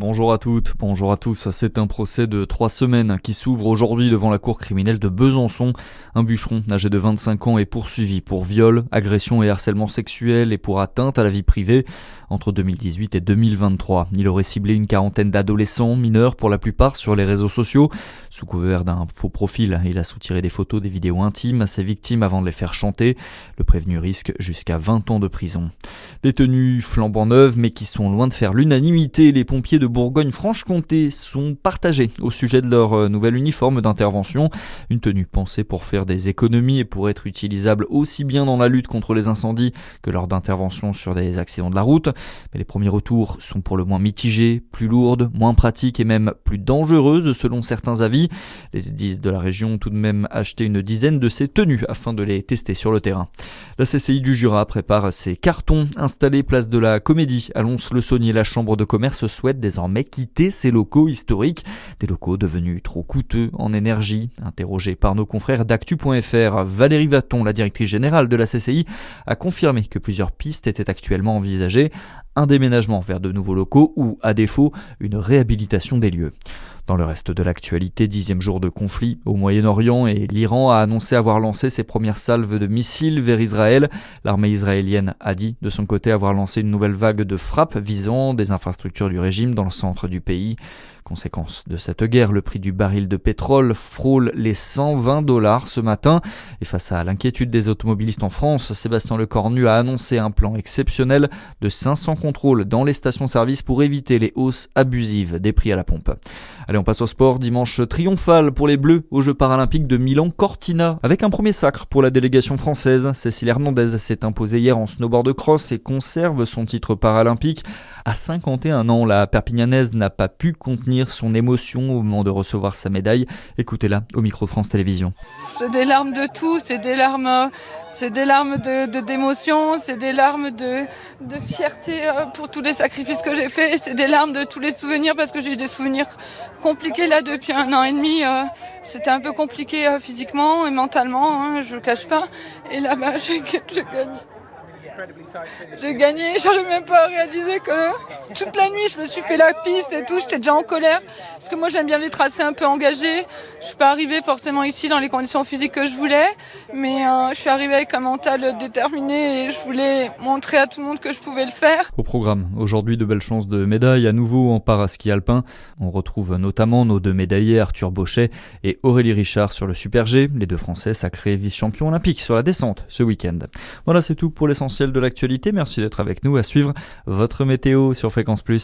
Bonjour à toutes, bonjour à tous. C'est un procès de 3 semaines qui s'ouvre aujourd'hui devant la cour criminelle de Besançon. Un bûcheron âgé de 25 ans est poursuivi pour viol, agression et harcèlement sexuel et pour atteinte à la vie privée. Entre 2018 et 2023, il aurait ciblé une quarantaine d'adolescents mineurs pour la plupart sur les réseaux sociaux. Sous couvert d'un faux profil, il a soutiré des photos, des vidéos intimes à ses victimes avant de les faire chanter. Le prévenu risque jusqu'à 20 ans de prison. Des tenues flambant neuves mais qui sont loin de faire l'unanimité, les pompiers de Bourgogne-Franche-Comté sont partagés au sujet de leur nouvel uniforme d'intervention. Une tenue pensée pour faire des économies et pour être utilisable aussi bien dans la lutte contre les incendies que lors d'interventions sur des accidents de la route. Mais les premiers retours sont pour le moins mitigés, plus lourdes, moins pratiques et même plus dangereuses selon certains avis. Les SDIS de la région ont tout de même acheté une dizaine de ces tenues afin de les tester sur le terrain. La CCI du Jura prépare ses cartons installés place de la Comédie à Lons-le-Saunier. La chambre de commerce souhaite désormais quitter ses locaux historiques, des locaux devenus trop coûteux en énergie. Interrogée par nos confrères d'actu.fr, Valérie Vaton, la directrice générale de la CCI, a confirmé que plusieurs pistes étaient actuellement envisagées. Un déménagement vers de nouveaux locaux ou, à défaut, une réhabilitation des lieux. Dans le reste de l'actualité, 10e jour de conflit au Moyen-Orient et l'Iran a annoncé avoir lancé ses premières salves de missiles vers Israël. L'armée israélienne a dit de son côté avoir lancé une nouvelle vague de frappes visant des infrastructures du régime dans le centre du pays. Conséquence de cette guerre, le prix du baril de pétrole frôle les $120 ce matin. Et face à l'inquiétude des automobilistes en France, Sébastien Lecornu a annoncé un plan exceptionnel de 500 contrôles dans les stations-service pour éviter les hausses abusives des prix à la pompe. Allez, on passe au sport. Dimanche triomphal pour les Bleus aux Jeux paralympiques de Milan-Cortina. Avec un premier sacre pour la délégation française, Cécile Hernandez s'est imposée hier en snowboard cross et conserve son titre paralympique. À 51 ans, la Perpignanaise n'a pas pu contenir son émotion au moment de recevoir sa médaille. Écoutez-la au micro France Télévisions. C'est des larmes de tout, c'est des larmes d'émotion, c'est des larmes de fierté pour tous les sacrifices que j'ai faits, c'est des larmes de tous les souvenirs parce que j'ai eu des souvenirs compliqués là depuis 1 an et demi. C'était un peu compliqué physiquement et mentalement, je le cache pas. Et là-bas, j'ai gagné. J'ai gagné, j'arrive même pas à réaliser que toute la nuit je me suis fait la piste et tout, j'étais déjà en colère parce que moi j'aime bien les tracés un peu engagés. Je suis pas arrivée forcément ici dans les conditions physiques que je voulais, mais je suis arrivée avec un mental déterminé et je voulais montrer à tout le monde que je pouvais le faire. Au programme, aujourd'hui de belles chances de médailles à nouveau en paraski alpin. On retrouve notamment nos 2 médaillés Arthur Bauchet et Aurélie Richard sur le Super G, les 2 Français sacrés vice-champions olympiques sur la descente ce week-end. Voilà, c'est tout pour l'essentiel de l'actualité. Merci d'être avec nous. À suivre votre météo sur Fréquence Plus.